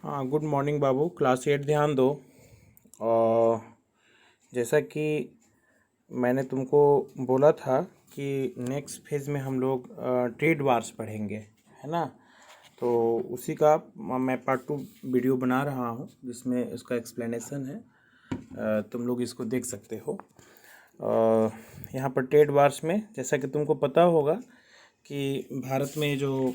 हाँ, good morning बाबू। Class 8 ध्यान दो। और जैसा कि मैंने तुमको बोला था कि नेक्स्ट फेज में हम लोग ट्रेड वार्स पढ़ेंगे, है ना। तो उसी का मैं पार्ट 2 वीडियो बना रहा हूँ जिसमें उसका एक्सप्लेनेशन है। तुम लोग इसको देख सकते हो। यहाँ पर ट्रेड वार्स में जैसा कि तुमको पता होगा कि भारत में जो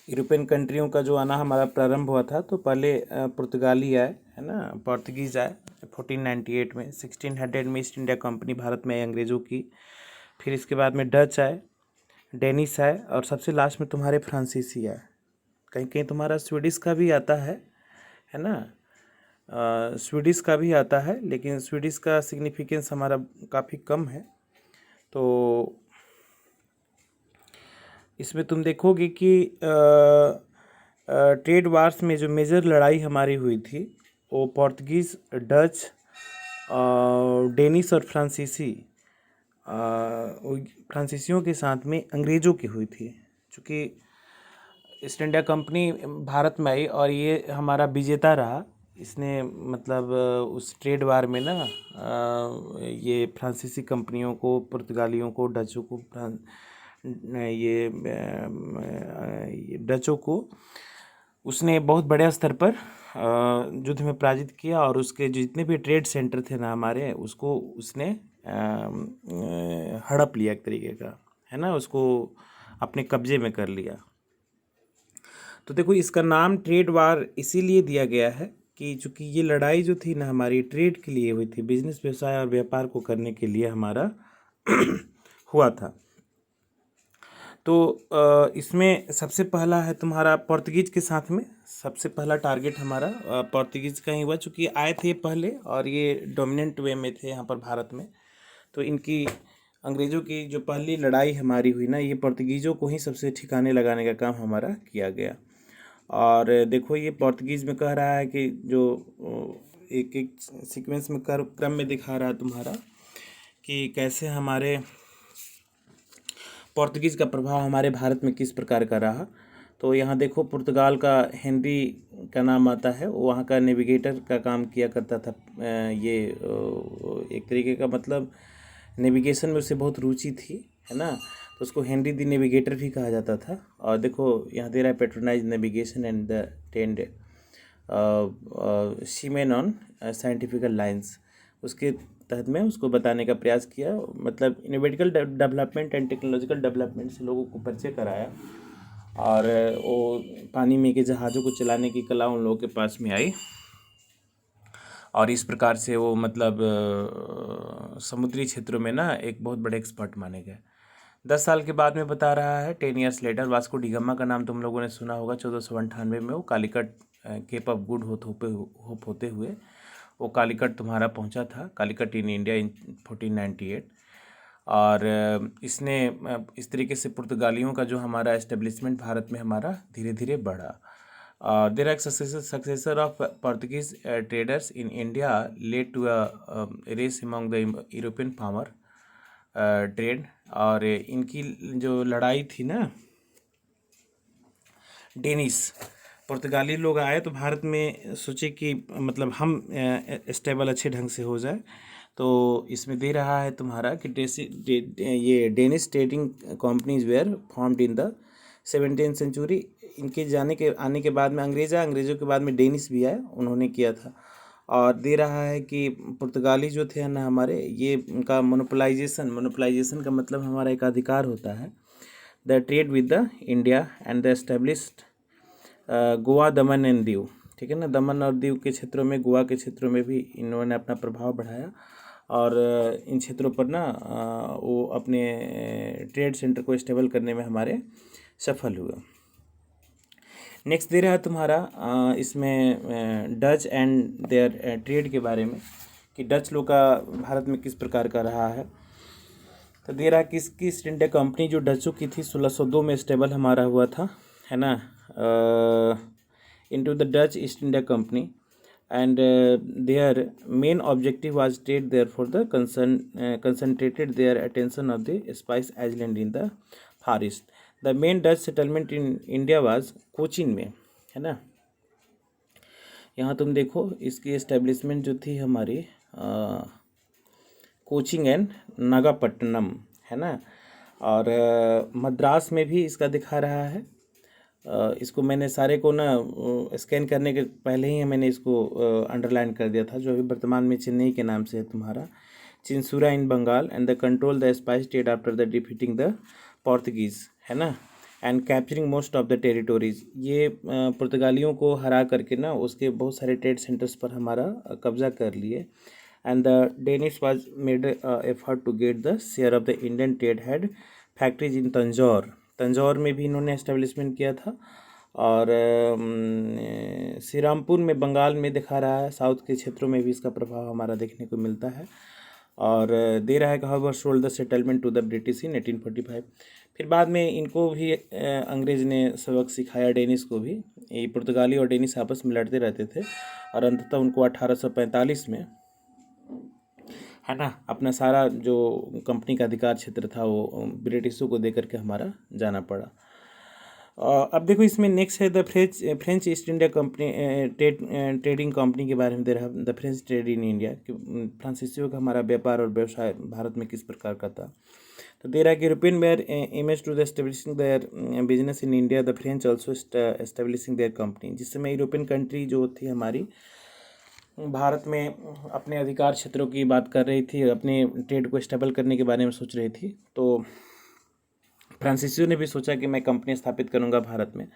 यूरोपियन कंट्रियों का जो आना हमारा प्रारंभ हुआ था, तो पहले पुर्तगाली आए, है ना, पोर्तुगीज़ आए 1498 में। 1600 में ईस्ट इंडिया कंपनी भारत में आई अंग्रेज़ों की। फिर इसके बाद में डच आए, डेनिस आए, और सबसे लास्ट में तुम्हारे फ्रांसीसी आए। कहीं कहीं तुम्हारा स्वीडिश का भी आता है ना। स्वीडिश का भी आता है, लेकिन स्वीडिश का सिग्निफिकेंस हमारा काफ़ी कम है। तो इसमें तुम देखोगे कि ट्रेड वार्स में जो मेजर लड़ाई हमारी हुई थी वो पोर्तुगीज़, डच, डेनिस और फ्रांसीसियों के साथ में अंग्रेज़ों की हुई थी। चूँकि ईस्ट इंडिया कंपनी भारत में आई और ये हमारा विजेता रहा। इसने मतलब उस ट्रेड वार में ना ये फ्रांसीसी कंपनियों को, पुर्तगालियों को, डचों को, ये डचों को उसने बहुत बड़े स्तर पर युद्ध में पराजित किया। और उसके जितने भी ट्रेड सेंटर थे ना हमारे, उसको उसने हड़प लिया एक तरीके का, है ना, उसको अपने कब्जे में कर लिया। तो देखो, इसका नाम ट्रेड वार इसीलिए दिया गया है कि चूँकि ये लड़ाई जो थी ना हमारी ट्रेड के लिए हुई थी, बिजनेस, व्यवसाय और व्यापार को करने के लिए हमारा हुआ था। तो इसमें सबसे पहला है तुम्हारा पोर्तुगीज़ के साथ में। सबसे पहला टारगेट हमारा पोर्तुगीज़ का ही हुआ, चूँकि आए थे पहले और ये डोमिनेंट वे में थे यहाँ पर भारत में। तो इनकी अंग्रेज़ों की जो पहली लड़ाई हमारी हुई ना, ये पोर्तुगीज़ों को ही सबसे ठिकाने लगाने का काम हमारा किया गया। और देखो, ये पोर्तुगीज़ में कह रहा है कि जो एक एक सीक्वेंस में क्रम में दिखा रहा है तुम्हारा कि कैसे हमारे पोर्तुगीज़ का प्रभाव हमारे भारत में किस प्रकार का रहा। तो यहाँ देखो, पुर्तगाल का हेनरी का नाम आता है, वो वहाँ का नेविगेटर का काम किया करता था। ये एक तरीके का मतलब नेविगेशन में उसे बहुत रुचि थी, है ना। तो उसको हेनरी द नेविगेटर भी कहा जाता था। और देखो यहाँ दे रहा है, patronise navigation and the tend seamen on scientifical lines. उसके तहत में उसको बताने का प्रयास किया, मतलब इनोवेटिकल डेवलपमेंट एंड टेक्नोलॉजिकल डेवलपमेंट से लोगों को परिचय कराया। और वो पानी में के जहाज़ों को चलाने की कला उन लोगों के पास में आई। और इस प्रकार से वो मतलब समुद्री क्षेत्रों में ना एक बहुत बड़े एक्सपर्ट माने गए। 10 साल के बाद में बता रहा है, 10 years later, Vasco D gamma का नाम तुम लोगों ने सुना होगा। 1498 में वो Calicut, Cape of Good Hope होते हुए वो कालीकट तुम्हारा पहुंचा था, कालीकट इन इंडिया इन 1498। और इसने इस तरीके से पुर्तगालियों का जो हमारा एस्टेब्लिशमेंट भारत में हमारा धीरे धीरे बढ़ा। There are successor of Portuguese traders in India led to a race among the European farmer trade. और इनकी जो लड़ाई थी ना, डेनिस पुर्तगाली लोग आए तो भारत में सोचे कि मतलब हम स्टेबल अच्छे ढंग से हो जाए। तो इसमें दे रहा है तुम्हारा कि ये Danish trading companies were formed in the 17th century. इनके आने के बाद में अंग्रेज़ों के बाद में डेनिस भी आए, उन्होंने किया था। और दे रहा है कि पुर्तगाली जो थे ना हमारे, ये उनका मोनोपलाइजेशन का मतलब हमारा एक अधिकार होता है। The trade with the India and the established Goa, Daman and Diu, ठीक है ना। दमन और दीव के क्षेत्रों में, गोवा के क्षेत्रों में भी इन्होंने अपना प्रभाव बढ़ाया। और इन क्षेत्रों पर ना वो अपने ट्रेड सेंटर को स्टेबल करने में हमारे सफल हुए। नेक्स्ट दे रहा है तुम्हारा इसमें डच एंड देयर ट्रेड के बारे में, कि डच लोग का भारत में किस प्रकार का रहा है। तो दे रहा है कि इसकी ईस्ट इंडिया कंपनी जो डचों की थी 1602 में स्टेबल हमारा हुआ था, है ना, into the Dutch East India Company. And their main objective was trade, their for the concentrated their attention of the spice island in the Far East. The main Dutch settlement in India was Cochin में, है है ना। यहाँ तुम देखो इसकी establishment जो थी हमारी कोचिंग एंड नागापट्टनम, है ना। और मद्रास में भी इसका दिखा रहा है। इसको मैंने सारे को ना स्कैन करने के पहले ही मैंने इसको अंडरलाइन कर दिया था, जो अभी वर्तमान में चेन्नई के नाम से है तुम्हारा। Chinsura in Bengal and the control the spice state after the defeating the Portuguese, है ना, and capturing most of the territories. ये पुर्तगालियों को हरा करके ना उसके बहुत सारे ट्रेड सेंटर्स पर हमारा कब्जा कर लिए। And the Danish was made effort to get the share of the Indian trade head factories in Tanjore. Tanjore में भी इन्होंने एस्टेब्लिशमेंट किया था। और श्रीरामपुर में बंगाल में दिखा रहा है, साउथ के क्षेत्रों में भी इसका प्रभाव हमारा देखने को मिलता है। और दे रहा है however sold the settlement to the British in 1845। फिर बाद में इनको भी अंग्रेज़ ने सबक सिखाया, डेनिश को भी। ये पुर्तगाली और डेनिश आपस में लड़ते रहते थे और अंततः उनको 1845 में, है ना, अपना सारा जो कंपनी का अधिकार क्षेत्र था वो ब्रिटिशों को दे करके हमारा जाना पड़ा। अब देखो इसमें नेक्स्ट है the French east India company trading company के बारे में दे रहा है, the French trade in India, कि फ्रांसीसियों का हमारा व्यापार और व्यवसाय भारत में किस प्रकार का था। तो दे रहा है कि European were image to the establishing their business in India, the French also establishing their company. जिस समय यूरोपियन कंट्री जो थी हमारी भारत में अपने अधिकार क्षेत्रों की बात कर रही थी, अपने ट्रेड को स्टेबल करने के बारे में सोच रही थी, तो फ्रांसीसियों ने भी सोचा कि मैं कंपनी स्थापित करूंगा भारत में।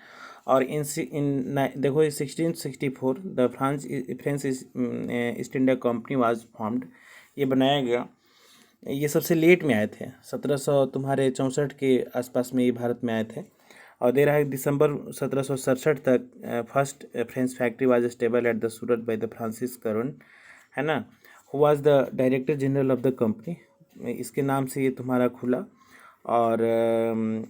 और देखो 1664 the French east India company was formed, ये बनाया गया। ये सबसे लेट में आए थे, 1700 तुम्हारे 64 के आसपास में ये भारत में आए थे। और दे रहा है दिसंबर 1767 तक first French factory was stable at the Surat by the Francis Caron, है ना, who was the director general of the company. इसके नाम से ये तुम्हारा खुला। और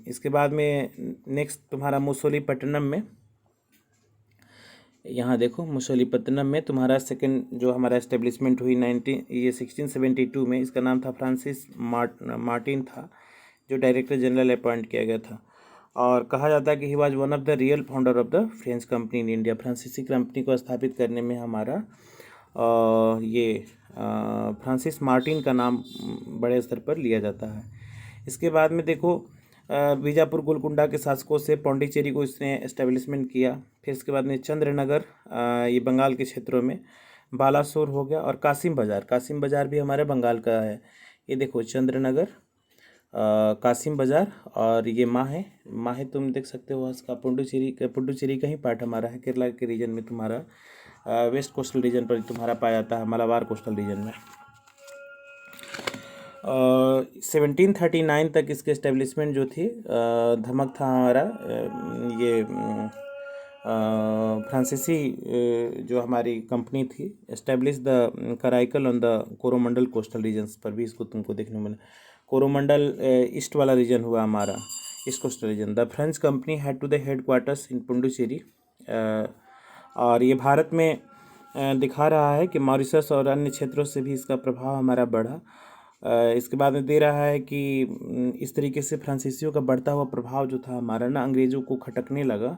इसके बाद में नेक्स्ट तुम्हारा मुसोलीपट्टनम में, यहाँ देखो मुसोलीपट्टनम में तुम्हारा सेकंड जो हमारा एस्टेब्लिशमेंट हुई 1672 में। इसका नाम था फ्रांसिस मार्टिन था, जो डायरेक्टर जनरल अपॉइंट किया गया था। और कहा जाता है कि he was one of the real founder of the French company in India. फ्रांसीसी कंपनी को स्थापित करने में हमारा ये फ्रांसिस मार्टिन का नाम बड़े स्तर पर लिया जाता है। इसके बाद में देखो बीजापुर गोलकुंडा के शासकों से पौंडीचेरी को इसने एस्टेब्लिशमेंट किया। फिर इसके बाद में चंद्रनगर, ये बंगाल के क्षेत्रों में, बालासोर हो गया, और कासिम बाज़ार भी हमारे बंगाल का है। ये देखो चंद्रनगर, कासिम बाज़ार, और ये माहे तुम देख सकते हो इसका पुडुचेरी का ही पार्ट हमारा है। केरला के रीजन में तुम्हारा वेस्ट कोस्टल रीजन पर तुम्हारा पाया जाता है, मलाबार कोस्टल रीजन में। 1739 तक इसके एस्टेब्लिशमेंट जो थी धमक था हमारा ये फ्रांसीसी जो हमारी कंपनी थी, establish the Karaikal on the Coromandel coastal regions पर भी इसको तुमको देखने को मिला। कोरोमंडल ईस्ट वाला रीजन हुआ हमारा, east coastal region. The French company had to the headquarters in Puducherry. और ये भारत में दिखा रहा है कि मॉरिशस और अन्य क्षेत्रों से भी इसका प्रभाव हमारा बढ़ा। इसके बाद में दे रहा है कि इस तरीके से फ्रांसीसियों का बढ़ता हुआ प्रभाव जो था हमारा ना अंग्रेज़ों को खटकने लगा।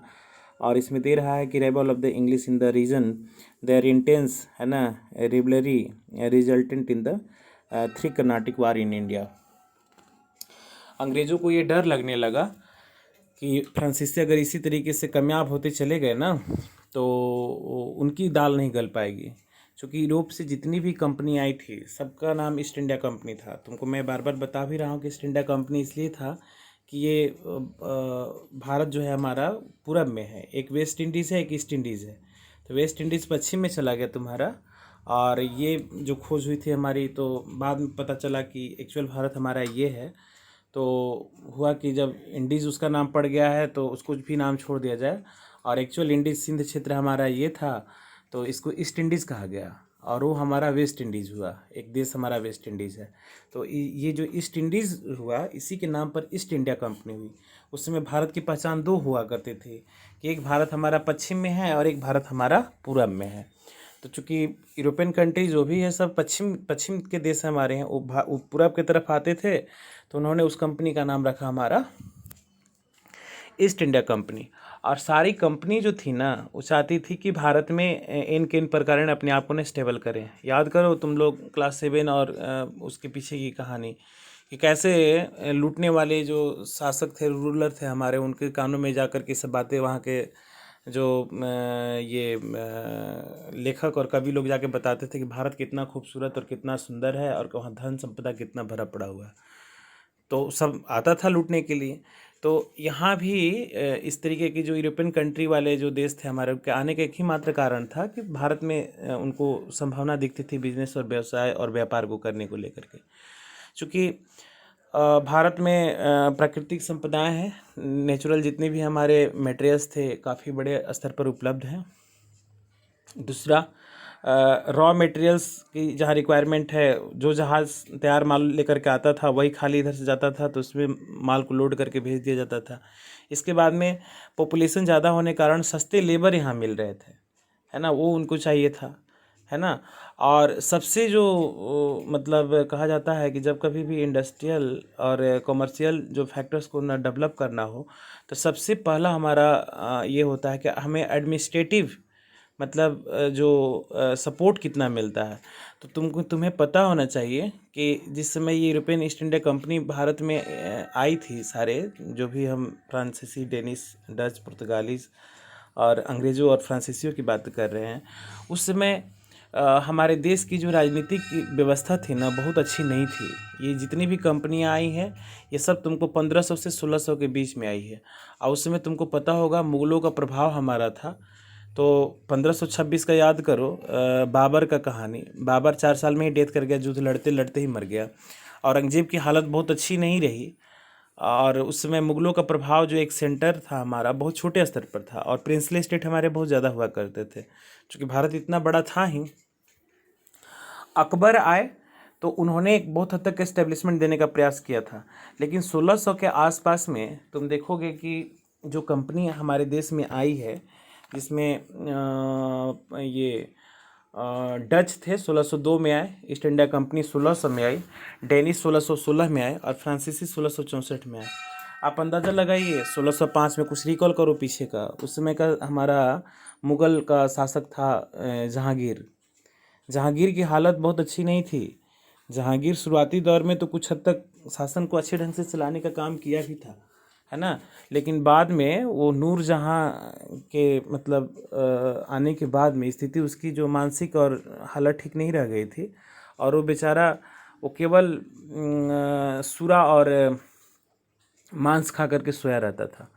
और इसमें दे रहा है कि rebel of the English in the region there intense, है ना, रिबलरी resultant in the 3 Carnatic war in India. अंग्रेज़ों को ये डर लगने लगा कि फ्रांसीसी अगर इसी तरीके से कामयाब होते चले गए ना तो उनकी दाल नहीं गल पाएगी। क्योंकि यूरोप से जितनी भी कंपनी आई थी सबका नाम ईस्ट इंडिया कंपनी था। तुमको मैं बार बार बता भी रहा हूँ कि ईस्ट इंडिया कंपनी इसलिए था कि ये भारत जो है हमारा पूरब में है, एक वेस्ट इंडीज़ है, एक ईस्ट इंडीज़ है। तो वेस्ट इंडीज़ पश्चिम में चला गया तुम्हारा। और ये जो खोज हुई थी हमारी, तो बाद में पता चला कि एक्चुअल भारत हमारा ये है। तो हुआ कि जब इंडीज़ उसका नाम पड़ गया है तो उसको भी नाम छोड़ दिया जाए, और एक्चुअल इंडीज़ सिंध क्षेत्र हमारा ये था तो इसको ईस्ट इंडीज़ कहा गया, और वो हमारा वेस्ट इंडीज़ हुआ। एक देश हमारा वेस्ट इंडीज़ है। तो ये जो ईस्ट इंडीज़ हुआ इसी के नाम पर ईस्ट इंडिया कंपनी हुई। उस समय भारत की पहचान दो हुआ करते थे कि एक भारत हमारा पश्चिम में है और एक भारत हमारा पूरब में है। तो चूँकि यूरोपियन कंट्री जो भी है सब पश्चिम के देश हमारे हैं, वो पूरब की तरफ आते थे, तो उन्होंने उस कंपनी का नाम रखा हमारा ईस्ट इंडिया कंपनी। और सारी कंपनी जो थी ना वो चाहती थी कि भारत में इन किन प्रकार अपने आप को ने स्टेबल करें। याद करो तुम लोग क्लास 7 और उसके पीछे की कहानी कि कैसे लूटने वाले जो शासक थे, रूलर थे हमारे, उनके कानों में जाकर के सब बातें वहाँ के जो लेखक और कवि लोग जाके बताते थे कि भारत कितना खूबसूरत और कितना सुंदर है और वहाँ धन संपदा कितना भरा पड़ा हुआ है। तो सब आता था लूटने के लिए। तो यहाँ भी इस तरीके की जो यूरोपियन कंट्री वाले जो देश थे हमारे, उनके आने का एक ही मात्र कारण था कि भारत में उनको संभावना दिखती थी बिजनेस और व्यवसाय और व्यापार को करने को लेकर के। चूँकि भारत में प्राकृतिक संपदाएं हैं, नेचुरल जितने भी हमारे मटेरियल्स थे काफ़ी बड़े स्तर पर उपलब्ध हैं। दूसरा, रॉ मटेरियल्स की जहाँ रिक्वायरमेंट है, जो जहाज़ तैयार माल लेकर के आता था वही खाली इधर से जाता था तो उसमें माल को लोड करके भेज दिया जाता था। इसके बाद में पॉपुलेशन ज़्यादा होने के कारण सस्ते लेबर यहाँ मिल रहे थे, है ना, वो उनको चाहिए था, है ना। और सबसे जो मतलब कहा जाता है कि जब कभी भी इंडस्ट्रियल और कॉमर्शियल जो फैक्टर्स को ना डेवलप करना हो तो सबसे पहला हमारा ये होता है कि हमें एडमिनिस्ट्रेटिव मतलब जो सपोर्ट कितना मिलता है। तो तुम्हें पता होना चाहिए कि जिस समय ये European east India company Bharat में आई थी, सारे जो भी हम फ्रांसीसी, डेनिश, डच, पुर्तगालीज और अंग्रेज़ों और फ्रांसीसियों की बात कर रहे हैं, उस समय हमारे देश की जो राजनीतिक व्यवस्था थी ना बहुत अच्छी नहीं थी। ये जितनी भी कंपनियां आई हैं ये सब तुमको 1500 से 1600 के बीच में आई है। और उस समय तुमको पता होगा मुग़लों का प्रभाव हमारा था। तो 1526 का याद करो, बाबर का कहानी। बाबर 4 साल में ही डेथ कर गया, युद्ध लड़ते लड़ते ही मर गया। औरंगजेब की हालत बहुत अच्छी नहीं रही। और उस समय मुग़लों का प्रभाव जो एक सेंटर था हमारा बहुत छोटे स्तर पर था और प्रिंसली स्टेट हमारे बहुत ज़्यादा हुआ करते थे। चूँकि भारत इतना बड़ा था ही। अकबर आए तो उन्होंने एक बहुत हद तक एस्टेब्लिशमेंट देने का प्रयास किया था। लेकिन 1600 के आसपास में तुम देखोगे कि जो कंपनी हमारे देश में आई है, जिसमें ये डच थे 1602 में आए, ईस्ट इंडिया कंपनी 1600 में आई, डेनिश 1616 में आए और फ्रांसीसी 1664 में आए। आप अंदाज़ा लगाइए 1605 में, कुछ रिकॉल करो पीछे का, उस समय का हमारा मुग़ल का शासक था जहांगीर। जहांगीर की हालत बहुत अच्छी नहीं थी। जहांगीर शुरुआती दौर में तो कुछ हद तक शासन को अच्छे ढंग से चलाने का काम किया भी था, है ना। लेकिन बाद में वो नूरजहां के मतलब आने के बाद में स्थिति उसकी जो मानसिक और हालत ठीक नहीं रह गई थी और वो बेचारा वो केवल सूरा और मांस खा करके सोया रहता था।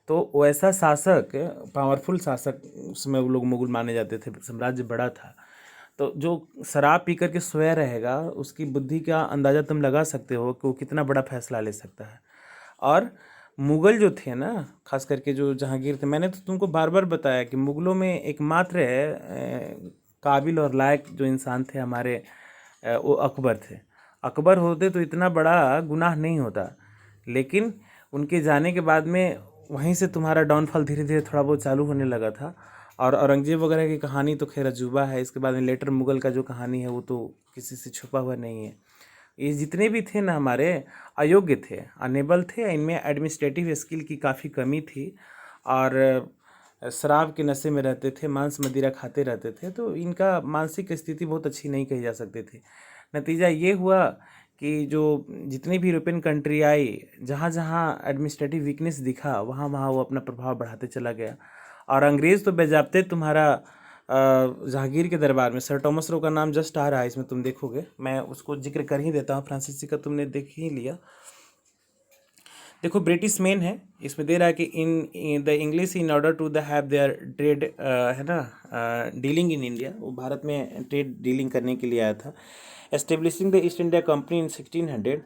तो वैसा शासक, पावरफुल शासक उसमें वो लोग मुग़ल माने जाते थे, साम्राज्य बड़ा था। तो जो शराब पी कर के सोया रहेगा उसकी बुद्धि का अंदाज़ा तुम लगा सकते हो कि वो कितना बड़ा फैसला ले सकता है। और मुग़ल जो थे ना, खास करके जो जहांगीर थे, मैंने तो तुमको बार बार बताया कि मुग़लों में एकमात्र काबिल और लायक जो इंसान थे हमारे, वो अकबर थे। अकबर होते तो इतना बड़ा गुनाह नहीं होता। लेकिन उनके जाने के बाद में वहीं से तुम्हारा डाउनफॉल धीरे धीरे थोड़ा बहुत चालू होने लगा था। और औरंगजेब वगैरह की कहानी तो खैर अजूबा है। इसके बाद में लेटर मुग़ल का जो कहानी है वो तो किसी से छुपा हुआ नहीं है। ये जितने भी थे ना हमारे अयोग्य थे, अनेबल थे, इनमें एडमिनिस्ट्रेटिव स्किल की काफ़ी कमी थी और शराब के नशे में रहते थे, मांस मदिरा खाते रहते थे। तो इनका मानसिक स्थिति बहुत अच्छी नहीं कही जा सकती थी। नतीजा ये हुआ कि जो जितनी भी यूरोपियन कंट्री आई, जहाँ जहाँ एडमिनिस्ट्रेटिव वीकनेस दिखा वहाँ वहाँ वो अपना प्रभाव बढ़ाते चला गया। और अंग्रेज़ तो बेजाब्ते तुम्हारा जहांगीर के दरबार में, सर टॉमस रो का नाम जस्ट आ रहा है इसमें, तुम देखोगे, मैं उसको जिक्र कर ही देता हूँ। फ्रांसीसी का तुमने देख ही लिया। देखो ब्रिटिश मेन है, इसमें दे रहा है कि in the English in order to the have their trade, है ना, डीलिंग इन इंडिया। वो भारत में ट्रेड डीलिंग करने के लिए आया था। Establishing the east India company in 1600।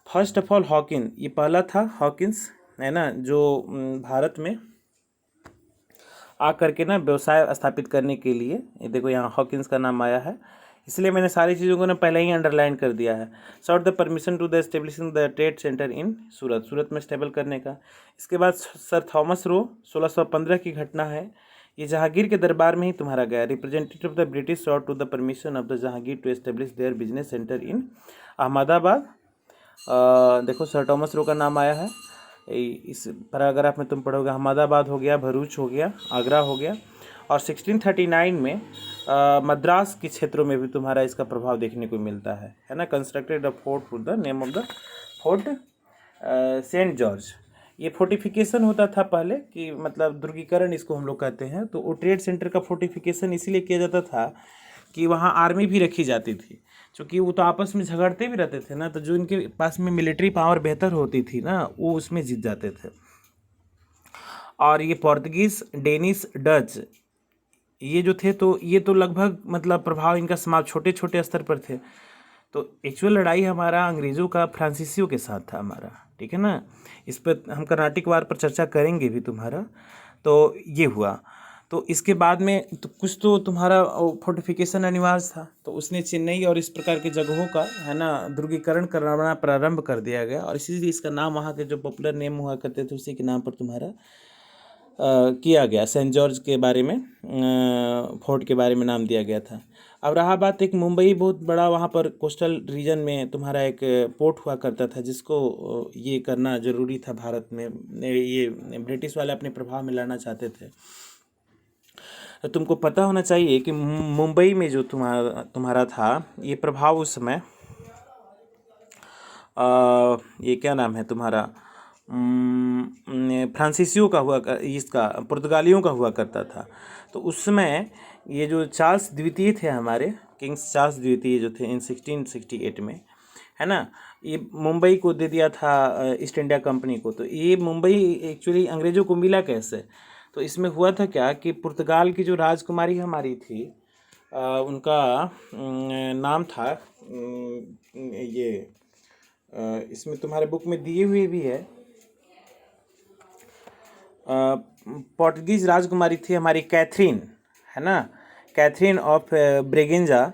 First of all Hawking, ये पहला था हॉकिंस, है ना, जो भारत में आ करके ना व्यवसाय स्थापित करने के लिए, ये देखो यहाँ हॉकिंस का नाम आया है, इसलिए मैंने सारी चीज़ों को ना पहले ही अंडरलाइन कर दिया है। Sought the permission to the establishing the trade centre in Surat, Surat में स्टेबल करने का। इसके बाद सर थॉमस रो 1615 की घटना है, ये जहांगीर के दरबार में ही तुम्हारा गया। Representative of the British sought to the permission of the Jahangir to establish their business centre in Ahmedabad. देखो सर थॉमस रो का नाम आया है। इस पैराग्राफ में तुम पढ़ोगे अहमदाबाद हो गया, भरूच हो गया, आगरा हो गया। और 1639 में मद्रास के क्षेत्रों में भी तुम्हारा इसका प्रभाव देखने को मिलता है ना। Constructed a fort with the name of the Fort Saint George. ये फोर्टिफिकेशन होता था पहले कि मतलब दुर्गीकरण इसको हम लोग कहते हैं। तो वो ट्रेड सेंटर का फोर्टिफिकेशन इसीलिए किया जाता था कि वहाँ आर्मी भी रखी जाती थी, क्योंकि वो तो आपस में झगड़ते भी रहते थे ना, तो जो इनके पास में मिलिट्री पावर बेहतर होती थी ना वो उसमें जीत जाते थे। और ये पोर्तुगीज़, डेनिश, डच ये जो थे तो ये तो लगभग मतलब प्रभाव इनका समाप्त छोटे छोटे स्तर पर थे। तो एक्चुअल लड़ाई हमारा अंग्रेज़ों का फ्रांसीसियों के साथ था हमारा, ठीक है ना। इस पर हम कर्नाटिक वार पर चर्चा करेंगे भी तुम्हारा। तो ये हुआ। तो इसके बाद में तो कुछ तो तुम्हारा फोर्टिफिकेशन अनिवार्य था, तो उसने चेन्नई और इस प्रकार की जगहों का है ना दुर्गीकरण करना प्रारंभ कर दिया गया। और इसीलिए इसका नाम वहाँ के जो पॉपुलर नेम हुआ करते थे उसी के नाम पर तुम्हारा किया गया। सेंट जॉर्ज के बारे में फोर्ट के बारे में नाम दिया गया था। अब रहा बात एक मुंबई, बहुत बड़ा वहाँ पर कोस्टल रीजन में तुम्हारा एक पोर्ट हुआ करता था जिसको ये करना ज़रूरी था भारत में। ये ब्रिटिश वाले अपने प्रभाव में लाना चाहते थे। तो तुमको पता होना चाहिए कि मुंबई में जो तुम्हारा था ये प्रभाव उस समय ये क्या नाम है तुम्हारा फ्रांसीसियों का हुआ इसका पुर्तगालियों का हुआ करता था। तो उस समय ये जो चार्ल्स द्वितीय थे हमारे किंग्स चार्ल्स द्वितीय जो थे इन 1668 में है ना, ये मुंबई को दे दिया था ईस्ट इंडिया कंपनी को। तो ये मुंबई एक्चुअली अंग्रेज़ों को मिला कैसे? तो इसमें हुआ था क्या कि पुर्तगाल की जो राजकुमारी हमारी थी उनका नाम था ये इसमें तुम्हारे बुक में दिए हुए भी है। पोर्टुगीज़ राजकुमारी थी हमारी कैथरीन, है ना, कैथरीन ऑफ ब्रेगेंजा,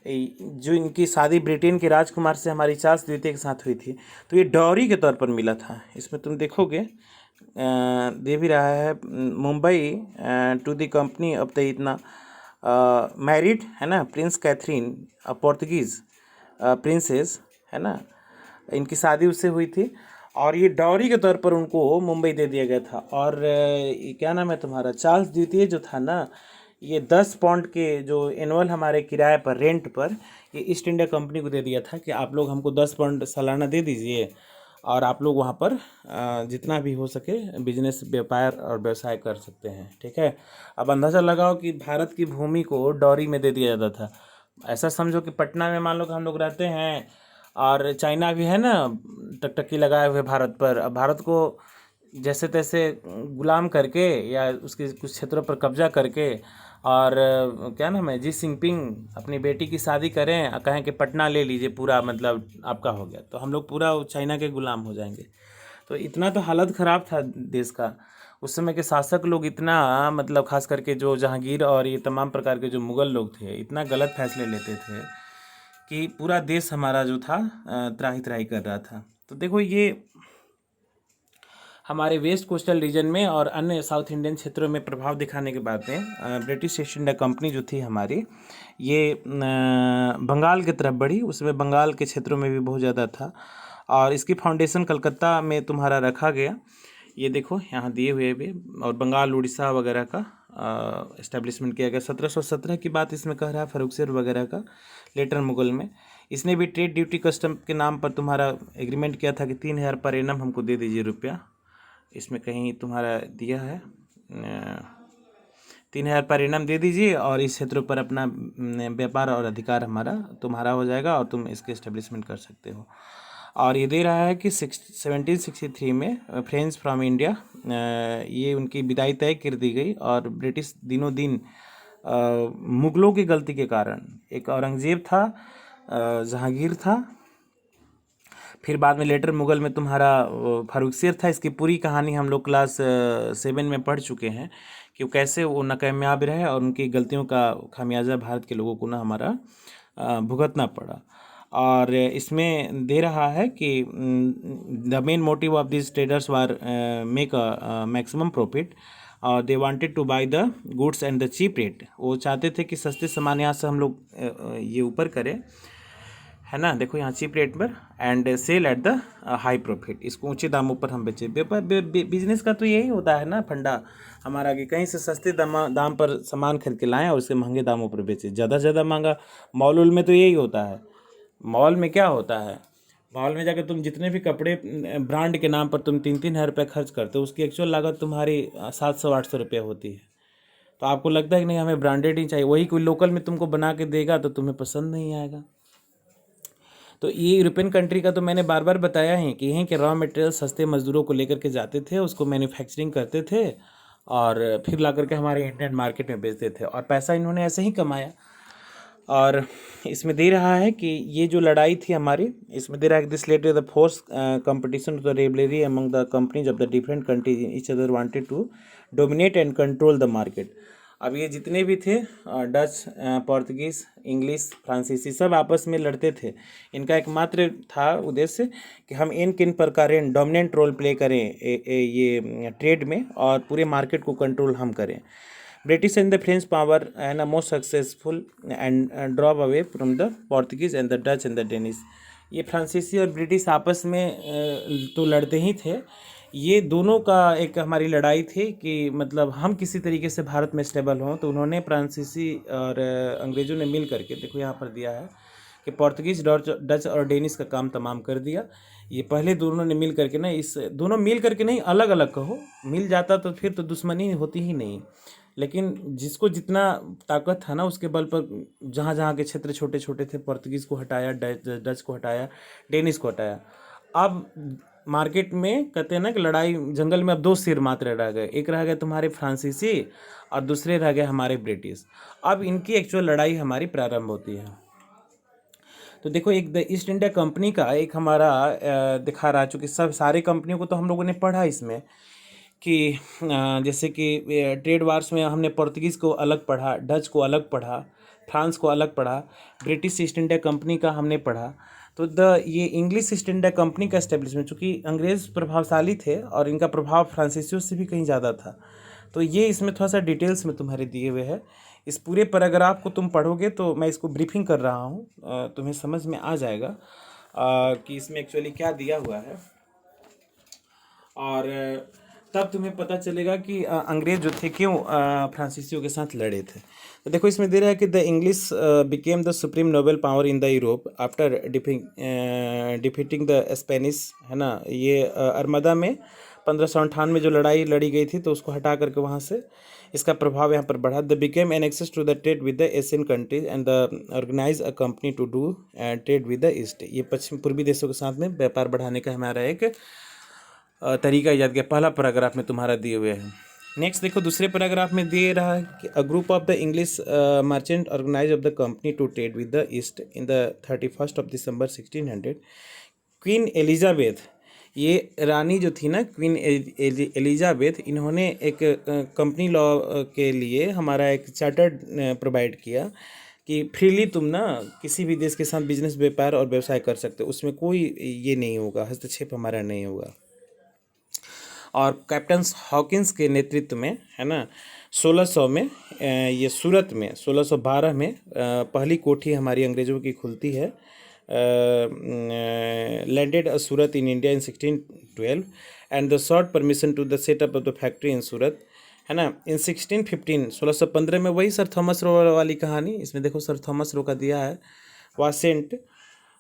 जो इनकी शादी ब्रिटेन के राजकुमार से हमारी चार्ल्स द्वितीय के साथ हुई थी। तो ये डॉरी के तौर पर मिला था। इसमें तुम देखोगे दे भी रहा है Mumbai to the company of the इतना मैरिड है ना प्रिंस कैथरीन पोर्तुगीज़ प्रिंसेस, है ना, इनकी शादी उससे हुई थी और ये डॉरी के तौर पर उनको मुंबई दे दिया गया था। और ये क्या नाम है तुम्हारा चार्ल्स द्वितीय जो था ना, ये 10 पाउंड के जो एनुअल हमारे किराए पर रेंट पर ये ईस्ट इंडिया कंपनी को दे दिया था कि आप लोग हमको 10 पाउंड सालाना दे दीजिए और आप लोग वहाँ पर जितना भी हो सके बिजनेस व्यापार और व्यवसाय कर सकते हैं, ठीक है। अब अंदाज़ा लगाओ कि भारत की भूमि को डॉरी में दे दिया जाता था। ऐसा समझो कि पटना में मान लो कि हम लोग रहते हैं और चाइना भी है ना टकटकी लगाए हुए भारत पर। अब भारत को जैसे तैसे गुलाम करके या उसके कुछ क्षेत्रों पर कब्जा करके और क्या नाम है जी जिनपिंग अपनी बेटी की शादी करें और कहें कि पटना ले लीजिए पूरा मतलब आपका हो गया, तो हम लोग पूरा चाइना के गुलाम हो जाएंगे। तो इतना तो हालत ख़राब था देश का। उस समय के शासक लोग इतना मतलब खास करके जो जहांगीर और ये तमाम प्रकार के जो मुग़ल लोग थे इतना गलत फैसले लेते थे कि पूरा देश हमारा जो था त्राही त्राही कर रहा था। तो देखो ये हमारे वेस्ट कोस्टल रीजन में और अन्य साउथ इंडियन क्षेत्रों में प्रभाव दिखाने के बाद में ब्रिटिश ईस्ट इंडिया कंपनी जो थी हमारी ये बंगाल की तरफ बढ़ी। उसमें बंगाल के क्षेत्रों में भी बहुत ज़्यादा था और इसकी फाउंडेशन कलकत्ता में तुम्हारा रखा गया। ये देखो यहाँ दिए हुए भी, और बंगाल उड़ीसा वगैरह का इस्टेब्लिशमेंट किया गया। 1717 की बात इसमें कह रहा है फर्रुखसियर वगैरह का, लेटर मुगल में। इसने भी ट्रेड ड्यूटी कस्टम के नाम पर तुम्हारा एग्रीमेंट किया था कि 3000 पर एनम हमको दे दीजिए रुपया। इसमें कहीं तुम्हारा दिया है 3000 पर एनम दे दीजिए और इस क्षेत्रों पर अपना व्यापार और अधिकार हमारा तुम्हारा हो जाएगा और तुम इसके इस्टेब्लिशमेंट कर सकते हो। और ये दे रहा है कि 1763 में फ्रेंच फ्रॉम इंडिया ये उनकी विदाई तय कर दी गई। और ब्रिटिश दिनों दिन मुग़लों की गलती के कारण, एक औरंगज़ेब था, जहांगीर था, फिर बाद में लेटर मुग़ल में तुम्हारा फर्रुखसियर था। इसकी पूरी कहानी हम लोग क्लास 7 में पढ़ चुके हैं कि कैसे वो नाकामयाब रहे और उनकी गलतियों का खामियाजा भारत के लोगों को ना हमारा भुगतना पड़ा। और इसमें दे रहा है कि the main motive of this traders war make a maximum profit और they wanted to buy the goods and the cheap rate. वो चाहते थे कि सस्ते सामान यहाँ से हम लोग ये ऊपर करें, है ना। देखो यहाँ चीप रेट पर and sell at the high profit, इसको ऊंचे दामों पर हम बेचे। बिजनेस का तो यही होता है ना फंडा हमारा, कि कहीं से सस्ते दाम पर सामान खरीद के लाएं और उससे महंगे दामों पर बेचें, ज़्यादा से ज़्यादा महंगा। मॉल उल में तो यही होता है। मॉल में क्या होता है, मॉल में जाकर तुम जितने भी कपड़े ब्रांड के नाम पर तुम 3-3 हज़ार रुपये खर्च करते हो, उसकी एक्चुअल लागत तुम्हारी 700-800 रुपये होती है। तो आपको लगता है कि नहीं हमें ब्रांडेड ही चाहिए, वही कोई लोकल में तुमको बना के देगा तो तुम्हें पसंद नहीं आएगा। तो ये यूरोपियन कंट्री का तो मैंने बार बार बताया है कि यहीं के रॉ मटेरियल सस्ते मज़दूरों को लेकर के जाते थे, उसको मैन्युफैक्चरिंग करते थे और फिर ला करके हमारे इंडियन मार्केट में बेचते थे, और पैसा इन्होंने ऐसे ही कमाया। और इसमें दे रहा है कि ये जो लड़ाई थी हमारी, इसमें दे रहा है कि this led the force competition to the रेबलरी among the companies of the different countries in each other wanted to dominate and control the market. अब ये जितने भी थे डच, पोर्तुगीज़, इंग्लिश, फ्रांसीसी, सब आपस में लड़ते थे। इनका एकमात्र था उद्देश्य कि हम इन किन प्रकार डोमिनेंट रोल प्ले करें ये ट्रेड में, और पूरे मार्केट को कंट्रोल हम करें। British and the French power and most successful and drop away from the Portuguese and the Dutch and the Danish. ये फ्रांसीसी और ब्रिटिश आपस में तो लड़ते ही थे, ये दोनों का एक हमारी लड़ाई थी कि मतलब हम किसी तरीके से भारत में स्टेबल हों। तो उन्होंने फ्रांसीसी और अंग्रेज़ों ने मिल करके, देखो यहाँ पर दिया है कि पोर्तुगीज़, डच और डेनिश का काम तमाम कर दिया। ये पहले दोनों ने मिल करके ना, इस दोनों मिल करके नहीं, अलग अलग कहो, मिल जाता तो फिर तो दुश्मनी होती ही नहीं। लेकिन जिसको जितना ताकत था ना, उसके बल पर जहाँ जहाँ के क्षेत्र छोटे छोटे थे, पोर्तुगीज़ को हटाया, डच को हटाया, डेनिश को हटाया। अब मार्केट में कहते हैं ना कि लड़ाई जंगल में अब दो सिर मात्र रह गए, एक रह गए तुम्हारे फ्रांसीसी और दूसरे रह गए हमारे ब्रिटिश। अब इनकी एक्चुअल लड़ाई हमारी प्रारंभ होती है। तो देखो एक द ईस्ट इंडिया कंपनी का एक हमारा दिखा रहा है, चूँकि सब सारे कंपनियों को तो हम लोगों ने पढ़ा इसमें कि जैसे कि ट्रेड वार्स में हमने पोर्तुगीज़ को अलग पढ़ा, डच को अलग पढ़ा, फ्रांस को अलग पढ़ा, ब्रिटिश ईस्ट इंडिया कंपनी का हमने पढ़ा। तो ये इंग्लिश ईस्ट इंडिया कंपनी का इस्टेब्लिशमेंट, चूँकि अंग्रेज़ प्रभावशाली थे और इनका प्रभाव फ्रांसीसियों से भी कहीं ज़्यादा था, तो ये इसमें थोड़ा सा डिटेल्स में तुम्हारे दिए हुए है। इस पूरे पैराग्राफ को तुम पढ़ोगे तो मैं इसको ब्रीफिंग कर रहा हूँ, तुम्हें समझ में आ जाएगा कि इसमें एक्चुअली क्या दिया हुआ है, और तब तुम्हें पता चलेगा कि अंग्रेज जो थे क्यों फ्रांसीसियों के साथ लड़े थे। तो देखो इसमें दे रहा है कि the English became the supreme noble power in the Europe after defeating the Spanish, है ना। ये अरमदा में 1598 में जो लड़ाई लड़ी गई थी, तो उसको हटा करके वहाँ से इसका प्रभाव यहाँ पर बढ़ा। The became an access to the trade with the Asian countries and the organize a company to do trade with the east. ये पश्चिम पूर्वी देशों के साथ में व्यापार बढ़ाने का हमारा एक तरीका ईजाद किया। पहला पैराग्राफ में तुम्हारा दिए हुए हैं। नेक्स्ट देखो दूसरे पैराग्राफ में दिए रहा है कि a group of the English merchant organize of the company to trade with the east in the 31 of December 1600। Queen Elizabeth, ये रानी जो थी ना, क्वीन एलिजाबेथ, इन्होंने एक कंपनी लॉ के लिए हमारा एक चार्टर्ड प्रोवाइड किया कि फ्रीली तुम ना किसी भी देश के साथ बिजनेस, व्यापार और व्यवसाय कर सकते हो, उसमें कोई ये नहीं होगा, हस्तक्षेप हमारा नहीं होगा। और कैप्टन हॉकिंस के नेतृत्व में, है ना, 1600 में ये सूरत में 1612 में पहली कोठी हमारी अंग्रेज़ों की खुलती है। Landed Surat in India in 1612 and the sought permission to the setup of the factory in Surat, है ना। इन 1615 में वही सर थॉमस रो वाली कहानी, इसमें देखो सर थॉमस रो का दिया है, was sent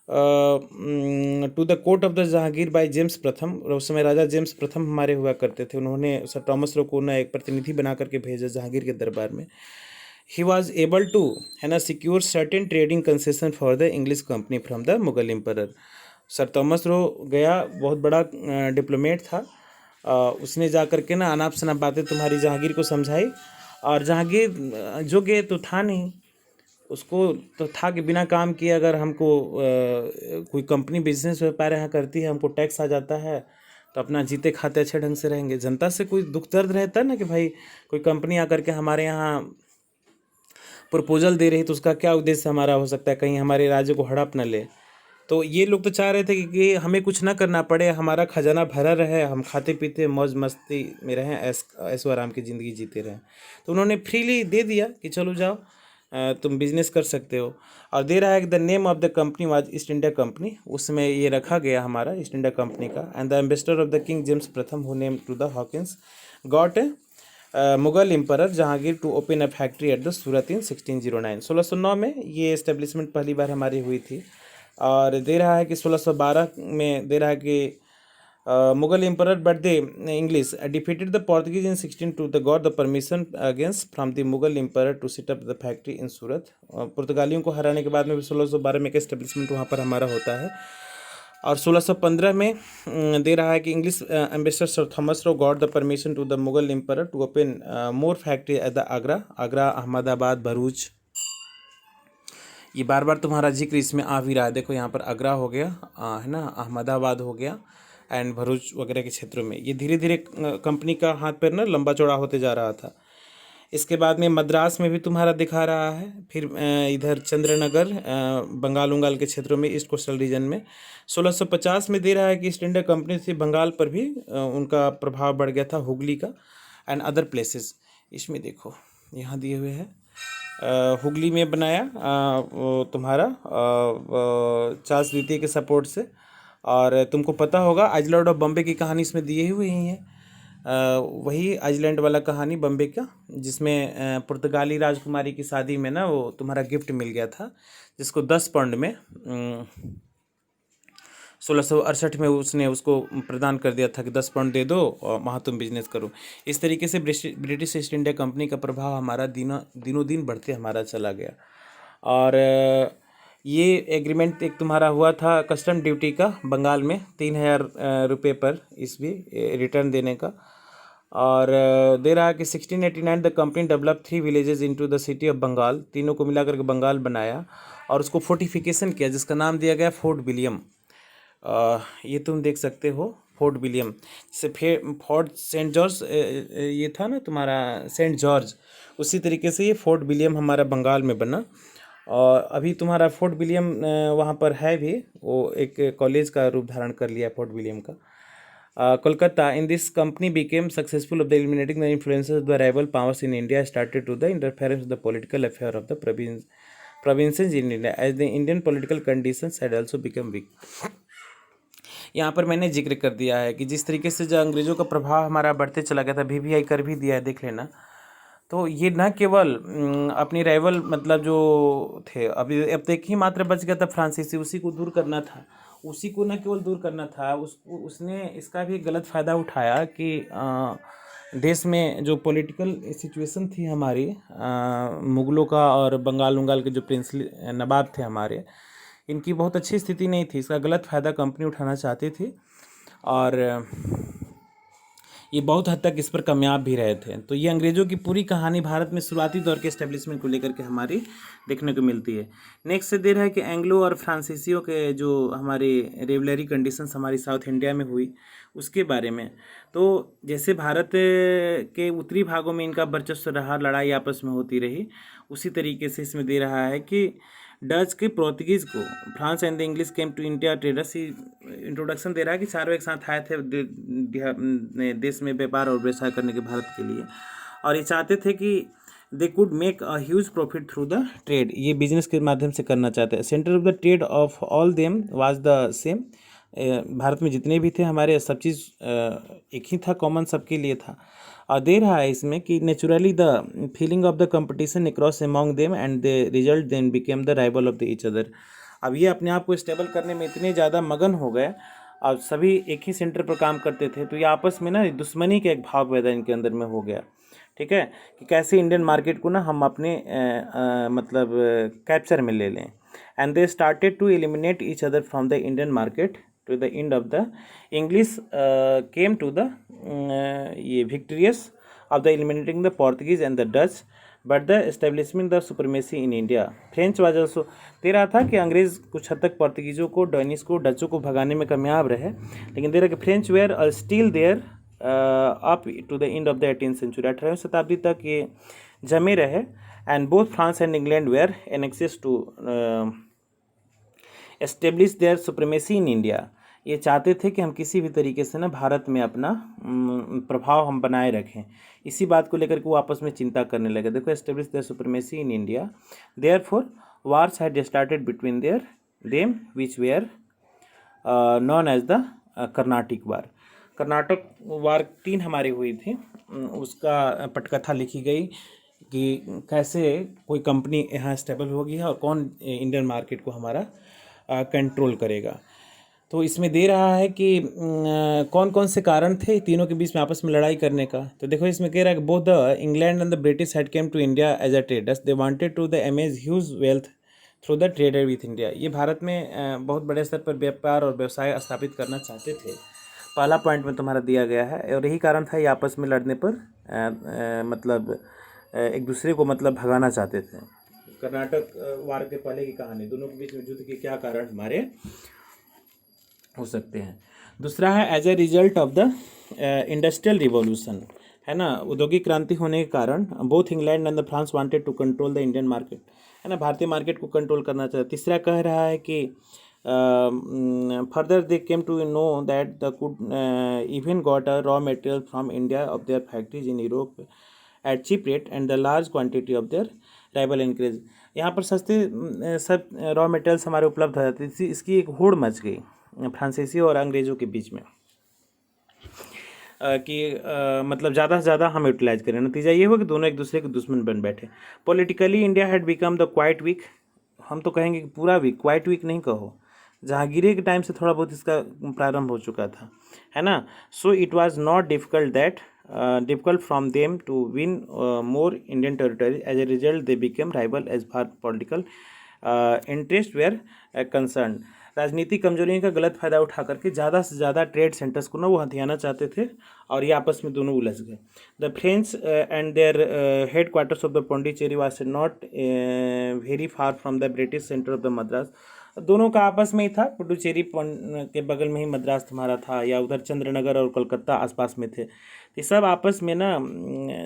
to the court of the Jahangir by James प्रथम। उस समय राजा जेम्स प्रथम हमारे हुआ करते थे, उन्होंने सर थॉमस रो को ना एक प्रतिनिधि बना करके भेजा जहांगीर के दरबार में। ही वॉज एबल टू, है ना, secure certain trading concession for the English company from the Mughal emperor. Sir Thomas रो गया, बहुत बड़ा डिप्लोमेट था, उसने जा करके ना अनाप शनाप बातें तुम्हारी जहांगीर को समझाई, और जहांगीर जो गए तो था नहीं, उसको तो था कि बिना काम किए अगर हमको कोई कंपनी बिजनेस व्यापार यहाँ करती है, हमको टैक्स आ जाता है, तो अपना जीते खाते अच्छे ढंग से रहेंगे। जनता से कोई दुख दर्द रहता है ना कि भाई कोई कंपनी आकर के हमारे यहाँ प्रपोजल दे रही, तो उसका क्या उद्देश्य हमारा हो सकता है, कहीं हमारे राज्य को हड़प न ले। तो ये लोग तो चाह रहे थे कि हमें कुछ ना करना पड़े, हमारा खजाना भरा रहे, हम खाते पीते मौज मस्ती में रहें, ऐशो आराम की ज़िंदगी जीते रहें। तो उन्होंने फ्रीली दे दिया कि चलो जाओ, तुम बिजनेस कर सकते हो। और दे रहा है कि the name of the company was East India Company, उसमें ये रखा गया हमारा ईस्ट इंडिया कंपनी का। And the ambassador of the king James प्रथम who name to the Hawkins got Mughal emperor Jahangir to open a factory at the Surat in 1609। 1609 में ये establishment पहली बार हमारी हुई थी। और दे रहा है कि 1612 में दे रहा है कि Mughal emperor but they English defeated the Portuguese in 1602 the got the permission against from the Mughal emperor to set up the factory in Surat. पुर्तगालियों को हराने के बाद में भी 1612 में का इस्टेब्लिशमेंट वहाँ पर हमारा होता है। और 1615 में दे रहा है कि English ambassador Sir Thomas Roe got the permission to the Mughal emperor to open more factory at the Agra, Ahmedabad, Bharuch. ये बार बार तुम्हारा जिक्र इसमें आ भी रहा है। देखो यहाँ पर आगरा हो गया, है ना, अहमदाबाद हो गया एंड भरूच वगैरह के क्षेत्रों में ये धीरे धीरे कंपनी का हाथ पैर ना लंबा चौड़ा होते जा रहा था। इसके बाद में मद्रास में भी तुम्हारा दिखा रहा है। फिर इधर चंद्रनगर, बंगाल उंगाल के क्षेत्रों में, ईस्ट कोस्टल रीजन में 1650 में दे रहा है कि ईस्ट इंडिया कंपनी से बंगाल पर भी उनका प्रभाव बढ़ गया था, हुगली का एंड अदर प्लेसेस। इसमें देखो यहाँ दिए हुए हैं, हुगली में बनाया वो तुम्हारा चार्ल्स द्वितीय के सपोर्ट से। और तुमको पता होगा आइलैंड ऑफ बॉम्बे की कहानी इसमें दी हुई ही है। वही आइलैंड वाला कहानी बॉम्बे का, जिसमें पुर्तगाली राजकुमारी की शादी में ना वो तुम्हारा गिफ्ट मिल गया था, जिसको 10 पाउंड में 1668 में उसने उसको प्रदान कर दिया था कि 10 पाउंड दे दो और वहाँ तुम बिजनेस करो। इस तरीके से ब्रिटिश ईस्ट इंडिया कंपनी का प्रभाव हमारा दिनों दिन बढ़ते हमारा चला गया। और ये एग्रीमेंट एक तुम्हारा हुआ था कस्टम ड्यूटी का बंगाल में 3000 रुपये पर ईस्वी रिटर्न देने का। और दे रहा है कि 1689 the company develop 3 villages into the city of Bengal, तीनों को मिलाकर के बंगाल बनाया और उसको फोर्टिफिकेशन किया, जिसका नाम दिया गया फोर्ट विलियम। ये तुम देख सकते हो फोर्ट विलियम, जैसे फोर्ट सेंट जॉर्ज ये था ना तुम्हारा सेंट जॉर्ज, उसी तरीके से ये फोर्ट विलियम हमारा बंगाल में बना। और अभी तुम्हारा फोर्ट विलियम वहाँ पर है भी, वो एक कॉलेज का रूप धारण कर लिया फोर्ट विलियम का। Kolkata in this company became successful of the eliminating the influences of the rival powers in India started to the interference of the political affair of the provinces in India as the Indian political conditions had also become weak। यहाँ पर मैंने जिक्र कर दिया है कि जिस तरीके से जो अंग्रेज़ों का प्रभाव हमारा बढ़ते चला गया था, VVI कर भी दिया है, देख लेना। तो ये न केवल अपनी राइवल मतलब जो थे, अभी अब तक ही मात्र बच गया था फ्रांसीसी, उसी को दूर करना था, उसी को न केवल दूर करना था, उसने इसका भी गलत फ़ायदा उठाया कि देश में जो पॉलिटिकल सिचुएशन थी हमारी मुग़लों का और बंगाल उंगाल के जो प्रिंसली नवाब थे हमारे, इनकी बहुत अच्छी स्थिति नहीं थी, इसका गलत फ़ायदा कंपनी उठाना चाहती थी और ये बहुत हद तक इस पर कामयाब भी रहे थे। तो ये अंग्रेज़ों की पूरी कहानी भारत में शुरुआती दौर के एस्टेब्लिशमेंट को लेकर के हमारी देखने को मिलती है। नेक्स्ट से दे रहा है कि एंग्लो और फ्रांसीसियों के जो हमारी रेवलरी कंडीशंस हमारी साउथ इंडिया में हुई उसके बारे में। तो जैसे भारत के उत्तरी भागों में इनका वर्चस्व रहा, लड़ाई आपस में होती रही, उसी तरीके से इसमें दे रहा है कि डच के पोर्तुगीज़ को France and the English came to India traders, ही इंट्रोडक्शन दे रहा है कि चारों एक साथ आए थे देश में व्यापार और व्यवसाय करने के भारत के लिए, और ये चाहते थे कि they could make a huge profit through the trade, ये बिजनेस के माध्यम से करना चाहते हैं। Centre of the trade off all them was the same, Bharat में जितने भी थे हमारे सब चीज़ एक ही था, कॉमन सबके लिए था। और दे रहा है इसमें कि naturally the feeling of the competition across among them and the result then became the rival of the each other. अब ये अपने आप को स्टेबल करने में इतने ज़्यादा मगन हो गए और सभी एक ही सेंटर पर काम करते थे, तो ये आपस में ना दुश्मनी का एक भाव पैदा इनके अंदर में हो गया। ठीक है, कि कैसे इंडियन मार्केट को ना हम अपने मतलब कैप्चर में ले लें। And they started to eliminate each other from the Indian market to the end of the English came to the ये victorious of the eliminating the Portuguese and the Dutch but the establishment the supremacy in India। French was also दे रहा था कि अंग्रेज़ कुछ हद तक पोर्तुगीज़ों को, Danish को, डचों को भगाने में कामयाब रहे, लेकिन दे रहा कि French were still there up to the end of the 18th century, 18वीं शताब्दी तक ये जमे रहे। And both France and England were anxious to establish their supremacy in India. ये चाहते थे कि हम किसी भी तरीके से ना भारत में अपना प्रभाव हम बनाए रखें। इसी बात को लेकर के वो आपस में चिंता करने लगे। देखो, establish their supremacy in India, therefore wars had started between them which were known as the Carnatic war. Carnatic war 3 हमारी हुई थी। उसका पटकथा लिखी गई कि कैसे कोई कंपनी यहाँ स्टेबल होगी और कौन इंडियन मार्केट को हमारा कंट्रोल करेगा। तो इसमें दे रहा है कि कौन कौन से कारण थे तीनों के बीच में आपस में लड़ाई करने का। तो देखो, इसमें कह रहा है कि both the England and the British had came to India as a traders, they wanted to the amass huge wealth through the trader with India. ये भारत में बहुत बड़े स्तर पर व्यापार और व्यवसाय स्थापित करना चाहते थे। पहला पॉइंट में तुम्हारा दिया गया है, और यही कारण था ये आपस में लड़ने पर मतलब एक दूसरे को मतलब भगाना चाहते थे। कर्नाटक वार के पहले की कहानी, दोनों के बीच में युद्ध के क्या कारण हमारे हो सकते हैं। दूसरा है as a result of the industrial revolution, है ना, औद्योगिक क्रांति होने के कारण both England and the France wanted to control the Indian market, है ना, भारतीय मार्केट को कंट्रोल करना चाहते। तीसरा कह रहा है कि further they came to know that the could even got a raw material from India of their factories in Europe at cheap rate and the large quantity of their rival increase. यहाँ पर सस्ते सब raw materials हमारे उपलब्ध हो जाते थे। इसकी एक होड़ मच गई फ्रांसीसी और अंग्रेज़ों के बीच में कि मतलब ज़्यादा से ज़्यादा हम यूटिलाइज करें। नतीजा ये हुआ कि दोनों एक दूसरे के दुश्मन बन बैठे। Politically India had become the quite weak, हम तो कहेंगे कि पूरा वीक, क्वाइट वीक नहीं कहो, जहांगीर के टाइम से थोड़ा बहुत इसका प्रारंभ हो चुका था, है ना। So it was not difficult from them to win more Indian territory. As a result they became rival as far political interest were concern. राजनीतिक कमजोरियों का गलत फायदा उठा करके ज़्यादा से ज़्यादा ट्रेड सेंटर्स को ना वो हथियाना चाहते थे, और ये आपस में दोनों उलझ गए। The French and their head quarters of the Pondicherry was not very far from the British centre of the Madras. दोनों का आपस में ही था, पुडुचेरी के बगल में ही मद्रास तुम्हारा था, या उधर चंद्रनगर और कोलकाता आसपास में थे। ये सब आपस में ना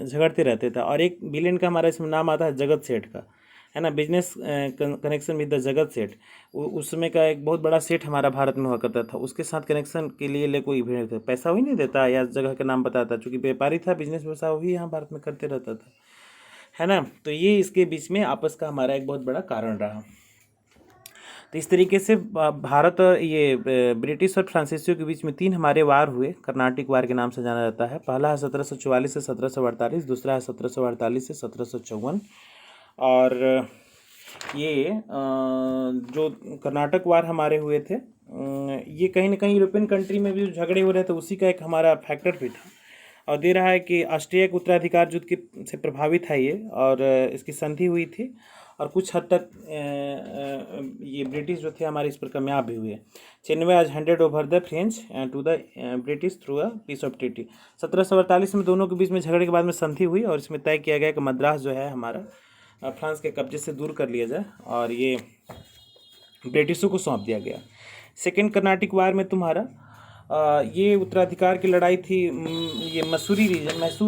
झगड़ते रहते थे। और एक विलेन का हमारा इसमें नाम आता है जगत सेठ का, है ना, बिजनेस कनेक्शन विद द जगत सेठ। उस समय का एक बहुत बड़ा सेठ हमारा भारत में हुआ करता था, उसके साथ कनेक्शन के लिए ले कोई भी नहीं था, पैसा वही नहीं देता या जगह का नाम बताता, चूँकि व्यापारी था, बिजनेस व्यवसाय वही यहाँ भारत में करते रहता था, है ना। तो ये इसके बीच में आपस का हमारा एक बहुत बड़ा कारण रहा। तो इस तरीके से भारत और ये ब्रिटिश और फ्रांसीसियों के बीच में 3 हमारे वार हुए, कर्नाटिक वार के नाम से जाना जाता है। पहला है 1744 से 1748, दूसरा है 1748 से 1754। और ये जो कर्नाटक वार हमारे हुए थे, ये कहीं ना कहीं यूरोपियन कंट्री में भी झगड़े हो रहे थे, उसी का एक हमारा फैक्टर भी था। और दे रहा है कि ऑस्ट्रिया के उत्तराधिकार युद्ध के से प्रभावित है ये, और इसकी संधि हुई थी, और कुछ हद तक ये ब्रिटिश जो थे हमारे इस पर कामयाब भी हुए। चेन्नई आज handed over the French to the British through a piece of treaty. 1748 में दोनों के बीच में झगड़े के बाद में संधि हुई, और इसमें तय किया गया कि मद्रास जो है हमारा फ्रांस के कब्जे से दूर कर लिया जाए, और ये ब्रिटिशों को सौंप दिया गया। सेकेंड कर्नाटिक वार में तुम्हारा ये उत्तराधिकार की लड़ाई थी। ये मैसूर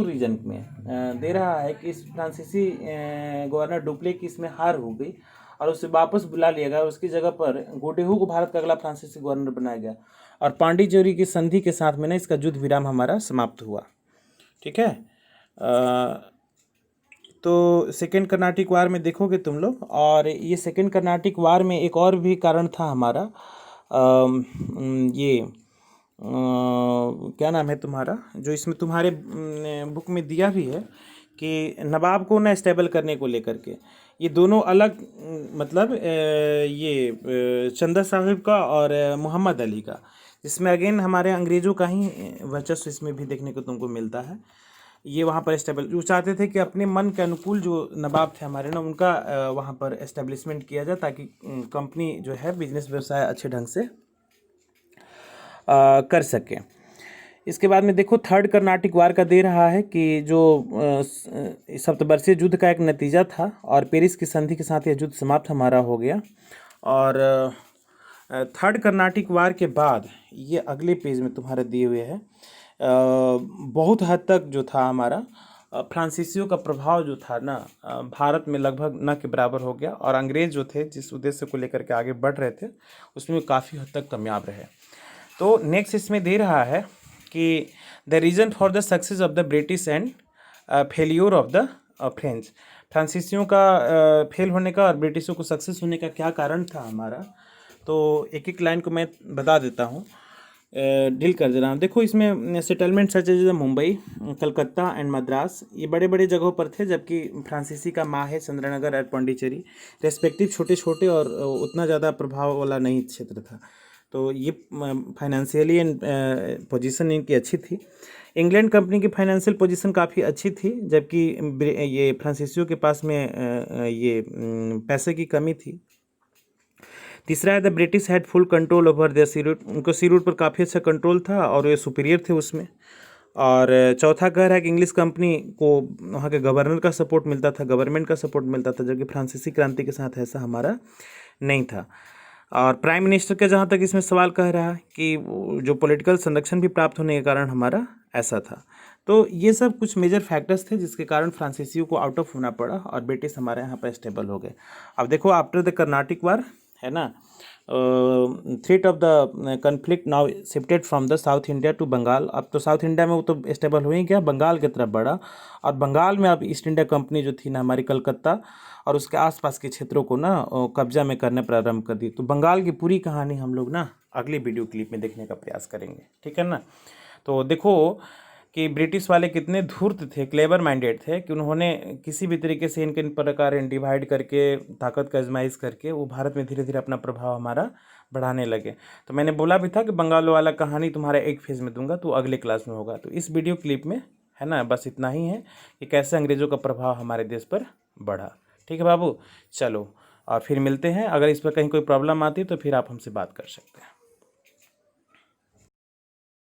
रीजन में दे रहा है कि इस फ्रांसीसी गवर्नर डुप्ले की इसमें हार हो गई, और उसे वापस बुला लिया गया। उसकी जगह पर गोडेहू को भारत का अगला फ्रांसीसी गवर्नर बनाया गया, और पांडिचेरी की संधि के साथ में ना इसका युद्ध विराम हमारा समाप्त हुआ। ठीक है। तो सेकेंड कर्नाटिक वार में देखोगे तुम लोग, और ये सेकेंड कर्नाटिक वार में एक और भी कारण था हमारा, ये क्या नाम है तुम्हारा, जो इसमें तुम्हारे बुक में दिया भी है कि नवाब को ना स्टेबल करने को लेकर के ये दोनों अलग मतलब ये चंदा साहिब का और मोहम्मद अली का, जिसमें अगेन हमारे अंग्रेज़ों का ही वर्चस्व इसमें भी देखने को तुमको मिलता है। ये वहाँ पर स्टेबल, जो चाहते थे कि अपने मन के अनुकूल जो नवाब थे हमारे ना, उनका वहाँ पर एस्टेब्लिशमेंट किया जाए, ताकि कंपनी जो है बिजनेस व्यवसाय अच्छे ढंग से कर सके। इसके बाद में देखो, थर्ड कर्नाटिक वार का दे रहा है कि जो सप्तवर्षीय युद्ध का एक नतीजा था, और पेरिस की संधि के साथ यह युद्ध समाप्त हमारा हो गया। और थर्ड कर्नाटिक वार के बाद ये अगले पेज में तुम्हारे दिए हुए है, बहुत हद तक जो था हमारा फ्रांसीसियों का प्रभाव जो था ना भारत में लगभग न के बराबर हो गया, और अंग्रेज़ जो थे जिस उद्देश्य को लेकर के आगे बढ़ रहे थे उसमें काफ़ी हद तक कामयाब रहे। तो नेक्स्ट इसमें दे रहा है कि the reason for the success of the British and failure of the French. फ्रांसीसियों का फेल होने का और ब्रिटिशों को सक्सेस होने का क्या कारण था हमारा, तो एक एक लाइन को मैं बता देता हूँ, डील कर दे रहा हूँ। देखो इसमें settlement such as Mumbai, Calcutta and Madras, ये बड़े बड़े जगहों पर थे, जबकि फ्रांसीसी का माहे, चंद्रनगर और पौंडीचेरी रेस्पेक्टिव छोटे छोटे और उतना ज़्यादा प्रभाव वाला नहीं क्षेत्र था। तो ये फाइनेंशियली एंड पोजीशन इनकी अच्छी थी। इंग्लैंड कंपनी की फाइनेंशियल पोजीशन काफ़ी अच्छी थी, जबकि ये फ्रांसीसियों के पास में ये पैसे की कमी थी। तीसरा है the British had full control over their sea route, उनको सी रूट पर काफ़ी अच्छा कंट्रोल था और ये सुपीरियर थे उसमें। और चौथा कह रहा है कि इंग्लिश कंपनी को वहाँ के गवर्नर का सपोर्ट मिलता था, गवर्नमेंट का सपोर्ट मिलता था, जबकि फ्रांसीसी क्रांति के साथ ऐसा हमारा नहीं था। और प्राइम मिनिस्टर का जहाँ तक इसमें सवाल कह रहा है कि जो पॉलिटिकल संरक्षण भी प्राप्त होने के कारण हमारा ऐसा था। तो ये सब कुछ मेजर फैक्टर्स थे जिसके कारण फ्रांसीसियों को आउट ऑफ होना पड़ा और ब्रिटिश हमारे यहाँ पर स्टेबल हो गए। अब देखो आफ्टर द कर्नाटिक वार है ना, threat of the conflict now shifted from the south India to Bengal. अब तो साउथ इंडिया में वो तो स्टेबल हो ही गया, बंगाल की तरफ बढ़ा और बंगाल में अब ईस्ट इंडिया कंपनी जो थी ना हमारी, कलकत्ता और उसके आसपास के क्षेत्रों को ना कब्जा में करने प्रारंभ कर दी। तो बंगाल की पूरी कहानी हम लोग ना अगली वीडियो क्लिप में देखने का प्रयास करेंगे, ठीक है ना। तो देखो कि ब्रिटिश वाले कितने धूर्त थे, क्लेवर माइंडेड थे, कि उन्होंने किसी भी तरीके से इनके प्रकार डिवाइड करके, ताकत का आजमाइश करके वो भारत में धीरे धीरे अपना प्रभाव हमारा बढ़ाने लगे। तो मैंने बोला भी था कि बंगाल वाला कहानी तुम्हारा एक फेज में दूंगा, तो अगले क्लास में होगा। तो इस वीडियो क्लिप में है ना बस इतना ही है कि कैसे अंग्रेज़ों का प्रभाव हमारे देश पर बढ़ा। ठीक है बाबू, चलो और फिर मिलते हैं। अगर इस पर कहीं कोई प्रॉब्लम आती है तो फिर आप हमसे बात कर सकते हैं।